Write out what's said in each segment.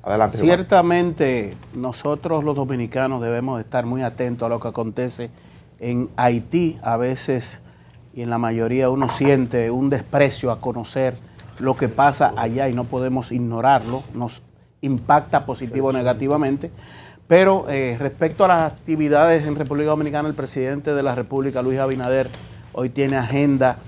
Adelante. Ciertamente nosotros los dominicanos debemos estar muy atentos a lo que acontece en Haití. A veces y en la mayoría uno siente un desprecio a conocer lo que pasa allá y no podemos ignorarlo, nos impacta positivo o negativamente. Pero respecto a las actividades en República Dominicana, el presidente de la República, Luis Abinader, hoy tiene agenda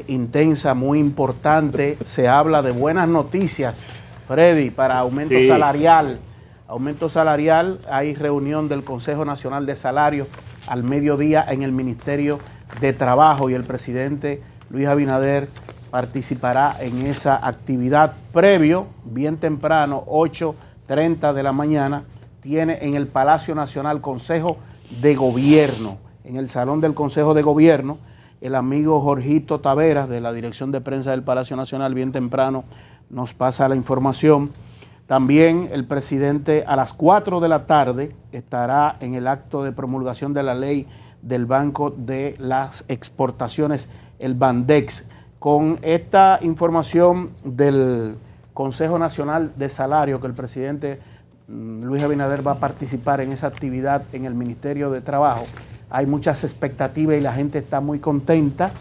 intensa, muy importante. Se habla de buenas noticias, Freddy, para aumento salarial. Aumento salarial, hay reunión del Consejo Nacional de Salarios al mediodía en el Ministerio de Trabajo y el presidente Luis Abinader participará en esa actividad. Previo, bien temprano, 8:30 de la mañana, tiene en el Palacio Nacional Consejo de Gobierno. En el Salón del Consejo de Gobierno, el amigo Jorgito Taveras, de la Dirección de Prensa del Palacio Nacional, bien temprano nos pasa la información. También el presidente a las 4 de la tarde estará en el acto de promulgación de la ley del Banco de las Exportaciones, el Bandex. Con esta información del Consejo Nacional de Salario, que el presidente Luis Abinader va a participar en esa actividad en el Ministerio de Trabajo, hay muchas expectativas y la gente está muy contenta.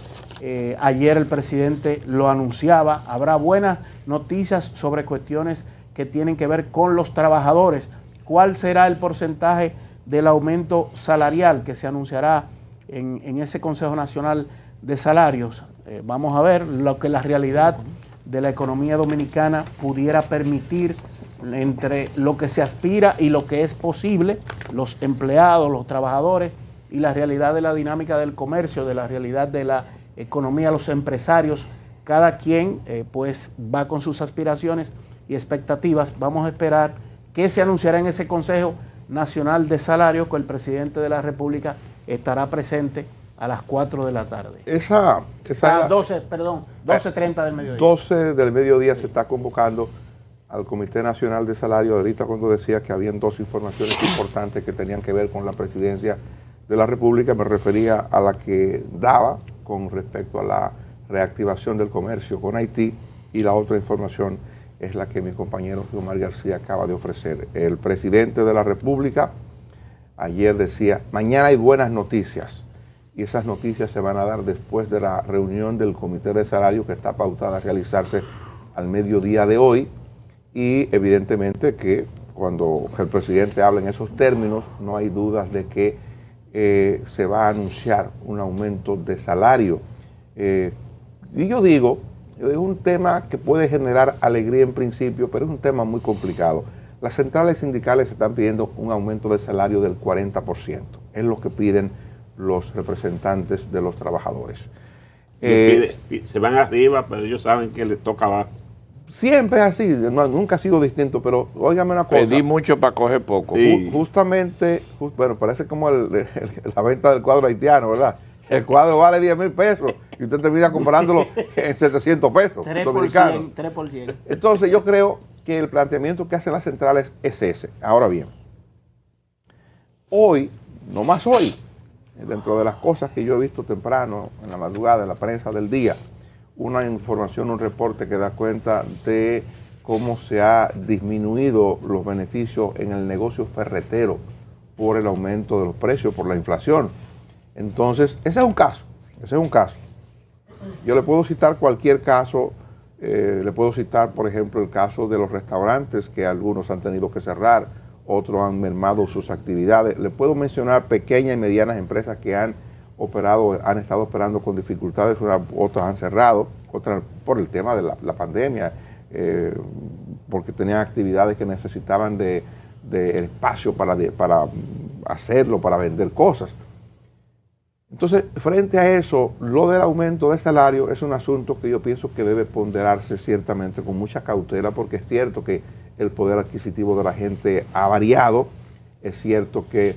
Ayer el presidente lo anunciaba, habrá buenas noticias sobre cuestiones que tienen que ver con los trabajadores. ¿Cuál será el porcentaje del aumento salarial que se anunciará en ese Consejo Nacional de Salarios? Vamos a ver lo que la realidad de la economía dominicana pudiera permitir entre lo que se aspira y lo que es posible, los empleados, los trabajadores, y la realidad de la dinámica del comercio, de la realidad de la economía, los empresarios. Cada quien pues va con sus aspiraciones y expectativas. Vamos a esperar qué se anunciará en ese Consejo Nacional de Salarios, que el presidente de la República estará presente a las 4 de la tarde. A las 12:30 del mediodía. 12 del mediodía se está convocando al Comité Nacional de Salario. Ahorita cuando decía que habían dos informaciones importantes que tenían que ver con la presidencia de la República, me refería a la que daba con respecto a la reactivación del comercio con Haití, y la otra información es la que mi compañero Omar García acaba de ofrecer. El presidente de la República ayer decía, mañana hay buenas noticias, y esas noticias se van a dar después de la reunión del Comité de Salario que está pautada a realizarse al mediodía de hoy, y evidentemente que cuando el presidente habla en esos términos no hay dudas de que se va a anunciar un aumento de salario. Y yo digo, es un tema que puede generar alegría en principio, pero es un tema muy complicado. Las centrales sindicales están pidiendo un aumento de salario del 40%. Es lo que piden los representantes de los trabajadores. Se van arriba, pero ellos saben que les toca abajo. Siempre es así, nunca ha sido distinto, pero óigame una cosa. Pedí mucho para coger poco. Justamente, bueno, parece como la venta del cuadro haitiano, ¿verdad? El cuadro vale 10,000 pesos y usted termina comprándolo en 700 pesos 3 dominicanos. 3%. Entonces yo creo que el planteamiento que hacen las centrales es ese. Ahora bien, hoy, no más hoy, dentro de las cosas que yo he visto temprano, en la madrugada, en la prensa del día, una información, un reporte que da cuenta de cómo se ha disminuido los beneficios en el negocio ferretero por el aumento de los precios, por la inflación. Entonces, ese es un caso. Yo le puedo citar cualquier caso, le puedo citar, por ejemplo, el caso de los restaurantes, que algunos han tenido que cerrar, otros han mermado sus actividades. Le puedo mencionar pequeñas y medianas empresas que han estado operando con dificultades, otras han cerrado, otras por el tema de la pandemia, porque tenían actividades que necesitaban de espacio para hacerlo, para vender cosas. Entonces, frente a eso, lo del aumento de salario es un asunto que yo pienso que debe ponderarse ciertamente con mucha cautela, porque es cierto que el poder adquisitivo de la gente ha variado, es cierto que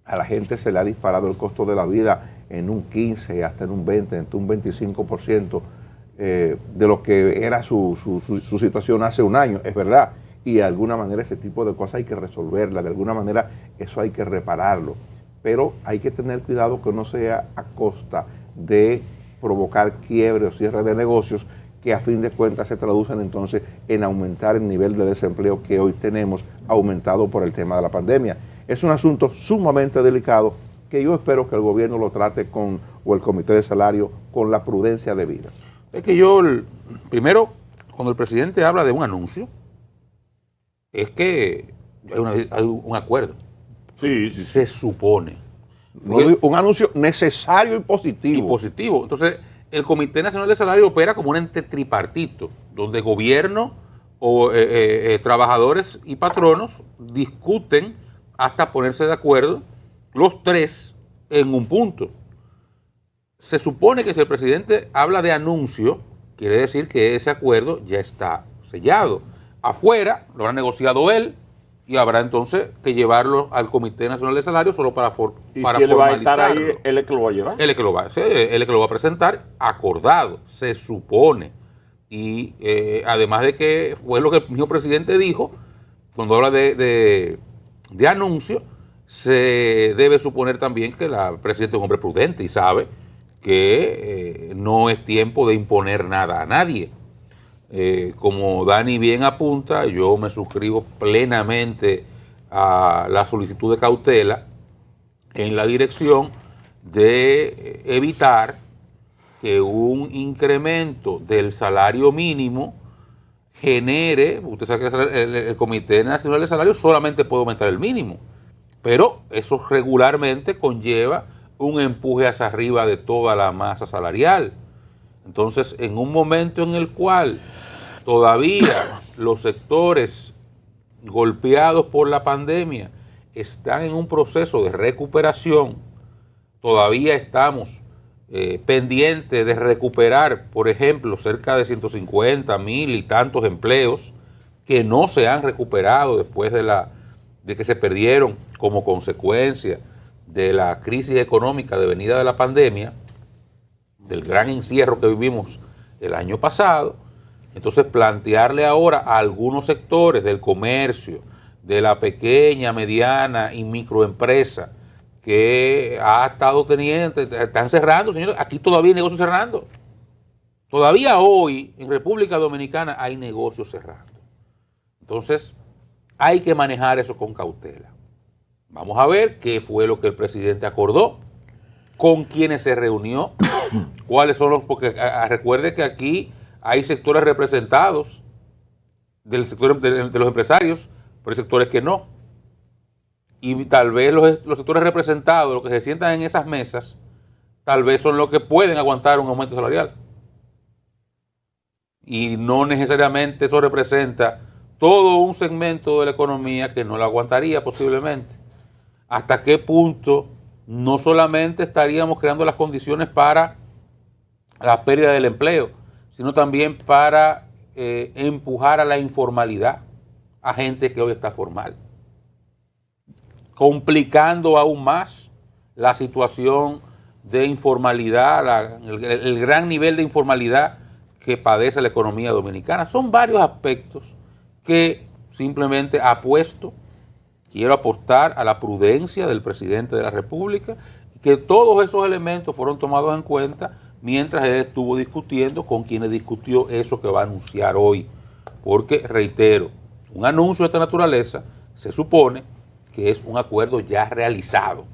a la gente se le ha disparado el costo de la vida en un 15, hasta en un 20, en un 25% de lo que era su situación hace un año, es verdad. Y de alguna manera ese tipo de cosas hay que resolverla, de alguna manera eso hay que repararlo. Pero hay que tener cuidado que no sea a costa de provocar quiebre o cierre de negocios que a fin de cuentas se traducen entonces en aumentar el nivel de desempleo que hoy tenemos, aumentado por el tema de la pandemia. Es un asunto sumamente delicado que yo espero que el gobierno lo trate o el comité de salario con la prudencia debida. Es que primero, cuando el presidente habla de un anuncio, es que hay un acuerdo. Sí, sí. Se supone. Un anuncio necesario y positivo. Y positivo. Entonces, el Comité Nacional de Salario opera como un ente tripartito, donde gobierno o trabajadores y patronos discuten hasta ponerse de acuerdo los tres en un punto. Se supone que si el presidente habla de anuncio, quiere decir que ese acuerdo ya está sellado. Afuera lo habrá negociado él y habrá entonces que llevarlo al Comité Nacional de Salario solo para Y para si él va a estar formalizarlo. ahí, él es que lo va a llevar. Él es que lo va a presentar acordado, se supone. Y además de que fue lo que el mismo presidente dijo, cuando habla de anuncio, se debe suponer también que la presidenta es un hombre prudente y sabe que no es tiempo de imponer nada a nadie. Como Dani bien apunta, yo me suscribo plenamente a la solicitud de cautela en la dirección de evitar que un incremento del salario mínimo genere, usted sabe que el Comité Nacional de Salario solamente puede aumentar el mínimo, pero eso regularmente conlleva un empuje hacia arriba de toda la masa salarial. Entonces, en un momento en el cual todavía los sectores golpeados por la pandemia están en un proceso de recuperación, todavía estamos pendientes de recuperar, por ejemplo, cerca de 150, 1000 y tantos empleos que no se han recuperado después de que se perdieron como consecuencia de la crisis económica devenida de la pandemia, del gran encierro que vivimos el año pasado. Entonces, plantearle ahora a algunos sectores del comercio, de la pequeña, mediana y microempresa que ha estado teniendo, están cerrando, señores, aquí todavía hay negocios cerrando. Todavía hoy en República Dominicana hay negocios cerrando. Entonces, hay que manejar eso con cautela. Vamos a ver qué fue lo que el presidente acordó, con quienes se reunió, cuáles son los, porque recuerde que aquí hay sectores representados del sector de los empresarios, pero hay sectores que no. Y tal vez los sectores representados, los que se sientan en esas mesas, tal vez son los que pueden aguantar un aumento salarial. Y no necesariamente eso representa todo un segmento de la economía que no lo aguantaría posiblemente. ¿Hasta qué punto no solamente estaríamos creando las condiciones para la pérdida del empleo, sino también para empujar a la informalidad a gente que hoy está formal, complicando aún más la situación de informalidad, el gran nivel de informalidad que padece la economía dominicana? Son varios aspectos que simplemente quiero apostar a la prudencia del presidente de la República, que todos esos elementos fueron tomados en cuenta mientras él estuvo discutiendo con quienes discutió eso que va a anunciar hoy. Porque, reitero, un anuncio de esta naturaleza se supone que es un acuerdo ya realizado,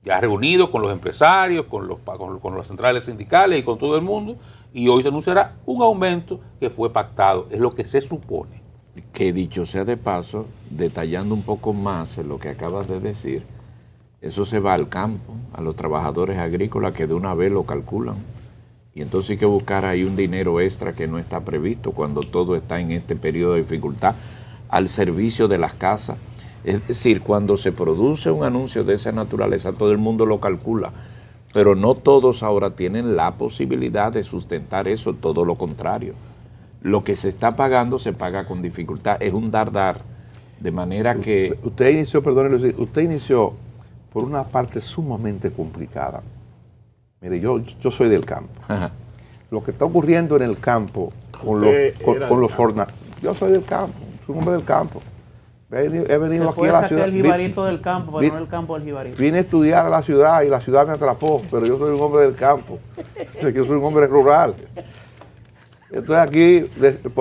ya reunido con los empresarios, con las centrales sindicales y con todo el mundo, y hoy se anunciará un aumento que fue pactado, es lo que se supone. Que dicho sea de paso, detallando un poco más en lo que acabas de decir, eso se va al campo, a los trabajadores agrícolas que de una vez lo calculan. Y entonces hay que buscar ahí un dinero extra que no está previsto cuando todo está en este periodo de dificultad al servicio de las casas. Es decir, cuando se produce un anuncio de esa naturaleza, todo el mundo lo calcula, pero no todos ahora tienen la posibilidad de sustentar eso, todo lo contrario. Lo que se está pagando se paga con dificultad, es un dar, de manera que... Usted inició, perdóneme, usted inició por una parte sumamente complicada. Mire, yo soy del campo. Ajá. Lo que está ocurriendo en el campo con los jornales. Yo soy del campo, soy un hombre del campo. He venido aquí a la ciudad. El jibarito del campo, pero no el campo del jibarito. Vine a estudiar a la ciudad y la ciudad me atrapó, pero yo soy un hombre del campo. Yo soy un hombre rural. Estoy aquí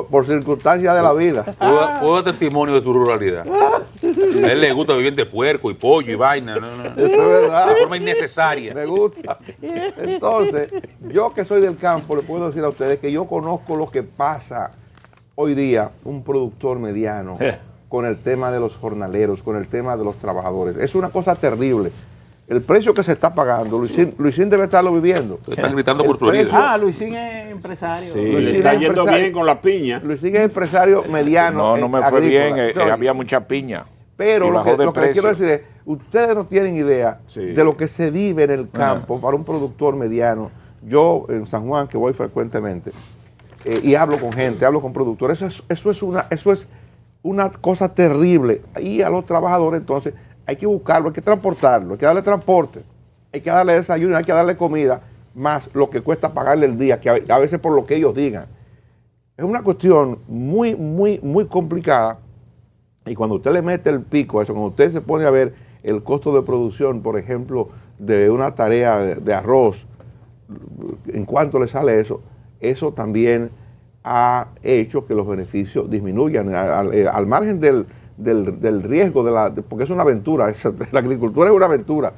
por circunstancias de la vida. Puedo dar testimonio de tu ruralidad. A él le gusta vivir de puerco y pollo y vaina. No. Eso es verdad. De forma innecesaria. Me gusta. Entonces, yo que soy del campo, le puedo decir a ustedes que yo conozco lo que pasa hoy día un productor mediano con el tema de los jornaleros, con el tema de los trabajadores. Es una cosa terrible. El precio que se está pagando, Luisín debe estarlo viviendo. Están gritando por su precio- herida. Luisín es empresario. Sí, Luisín le está es yendo empresario. bien con la piña. Luisín es empresario mediano. No me fue agrícola. bien, Entonces, había mucha piña. pero y lo bajó de que les quiero precio. decir es, ustedes no tienen idea Sí. de lo que se vive en el campo para un productor mediano. Yo en San Juan, que voy frecuentemente, y hablo con gente, hablo con productores, eso es una cosa terrible. Y a los trabajadores entonces hay que buscarlo, hay que transportarlo, hay que darle transporte, hay que darle desayuno, hay que darle comida, más lo que cuesta pagarle el día, que a veces por lo que ellos digan. Es una cuestión muy, muy, muy complicada. Y cuando usted le mete el pico a eso, cuando usted se pone a ver el costo de producción, por ejemplo, de una tarea de arroz, en cuánto le sale eso, eso también ha hecho que los beneficios disminuyan al margen del riesgo, porque es una aventura, la agricultura es una aventura.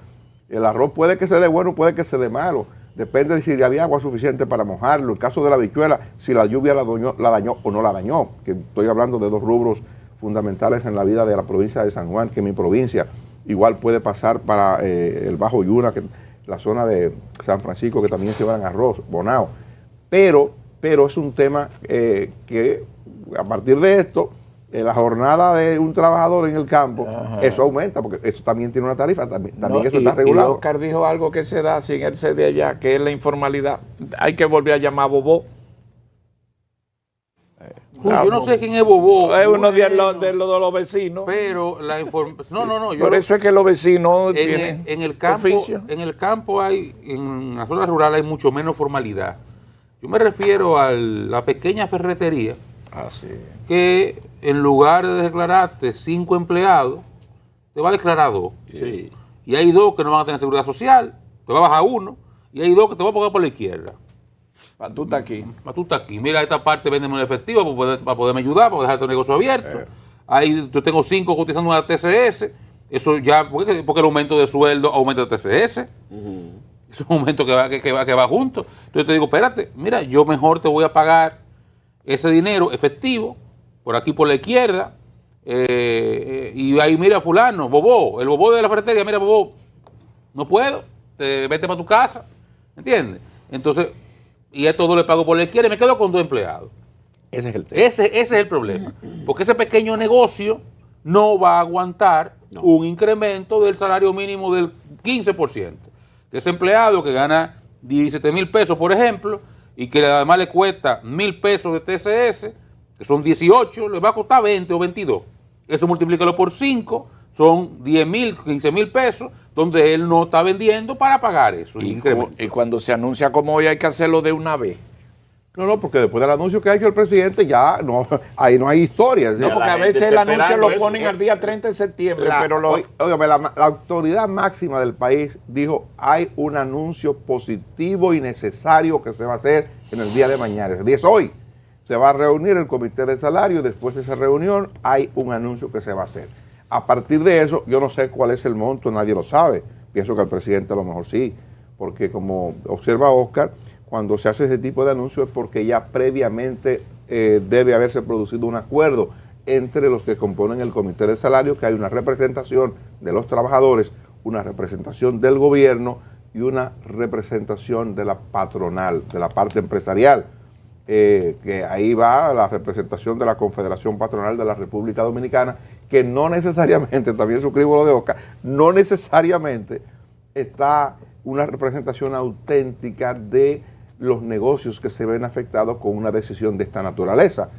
El arroz puede que se dé bueno, puede que se dé malo, depende de si había agua suficiente para mojarlo. En caso de la habichuela, si la lluvia la dañó o no la dañó, que estoy hablando de dos rubros fundamentales en la vida de la provincia de San Juan, que mi provincia igual puede pasar para el Bajo Yuna, que la zona de San Francisco, que también se van arroz, Bonao. Pero es un tema que a partir de esto, la jornada de un trabajador en el campo, eso aumenta, porque eso también tiene una tarifa, también eso está Y regulado. Oscar dijo algo que se da sin él ser de allá, que es la informalidad. Hay que volver a llamar a Bobó. Uy, yo no sé quién es Bobó. Es uno de Bueno, los vecinos. Pero la información. No. Por eso es que los vecinos tienen En el campo, oficio. en el campo en la zona rural hay mucho menos formalidad. Yo me refiero a la pequeña ferretería Así. que en lugar de declararte 5 empleados, te va a declarar 2. Sí. Y hay 2 que no van a tener seguridad social, te va a bajar 1, y hay 2 que te va a pagar por la izquierda. Tú estás aquí. Tú estás aquí, mira, esta parte véndeme en efectivo para poderme ayudar, para dejar tu negocio abierto. Ahí yo tengo 5 cotizando una TCS, eso ya, porque el aumento de sueldo aumenta el TCS. Es un aumento que va junto. Entonces te digo, espérate, mira, yo mejor te voy a pagar ese dinero efectivo, por aquí por la izquierda, y ahí mira fulano, Bobó, el Bobó de la ferretería, mira Bobó, no puedo, vete para tu casa, ¿entiendes? Entonces, y a todo le pago por la izquierda y me quedo con 2 empleados. Ese es el tema. Ese es el problema, porque ese pequeño negocio no va a aguantar un incremento del salario mínimo del 15%. Que ese empleado que gana 17,000 pesos, por ejemplo, y que además le cuesta 1,000 pesos de TCS, que son 18, le va a costar 20 o 22. Eso multiplícalo por 5, son 10,000, 15,000 pesos, donde él no está vendiendo para pagar eso. Y cuando se anuncia como hoy hay que hacerlo de una vez. No, porque después del anuncio que ha hecho el presidente, ya no, ahí no hay historia. No, porque la a gente veces está el anuncio esperando lo eso. ponen al día 30 de septiembre, pero Óigame, la autoridad máxima del país dijo, hay un anuncio positivo y necesario que se va a hacer en el día de mañana. Es decir, es hoy. Se va a reunir el comité de salario, después de esa reunión hay un anuncio que se va a hacer. A partir de eso, yo no sé cuál es el monto, nadie lo sabe. Pienso que el presidente a lo mejor sí, porque como observa Oscar, cuando se hace ese tipo de anuncio es porque ya previamente debe haberse producido un acuerdo entre los que componen el comité de salario, que hay una representación de los trabajadores, una representación del gobierno y una representación de la patronal, de la parte empresarial. Que ahí va la representación de la Confederación Patronal de la República Dominicana, que no necesariamente, también suscribo lo de Oscar, no necesariamente está una representación auténtica de los negocios que se ven afectados con una decisión de esta naturaleza.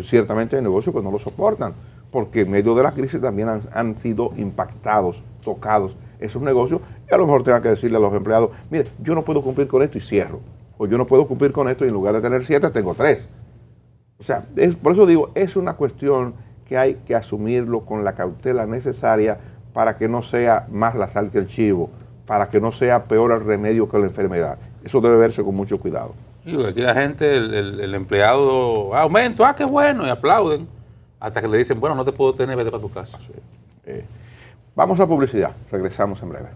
Ciertamente hay negocios que no lo soportan, porque en medio de la crisis también han sido impactados, tocados esos negocios, y a lo mejor tengan que decirle a los empleados, mire, yo no puedo cumplir con esto y cierro, o yo no puedo cumplir con esto y en lugar de tener 7 tengo 3. O sea, por eso digo, es una cuestión que hay que asumirlo con la cautela necesaria para que no sea más la sal que el chivo, para que no sea peor el remedio que la enfermedad. Eso debe verse con mucho cuidado. Y aquí la gente, el empleado, aumento, qué bueno, y aplauden, hasta que le dicen, bueno, no te puedo tener, vete para tu casa. Vamos a publicidad, regresamos en breve.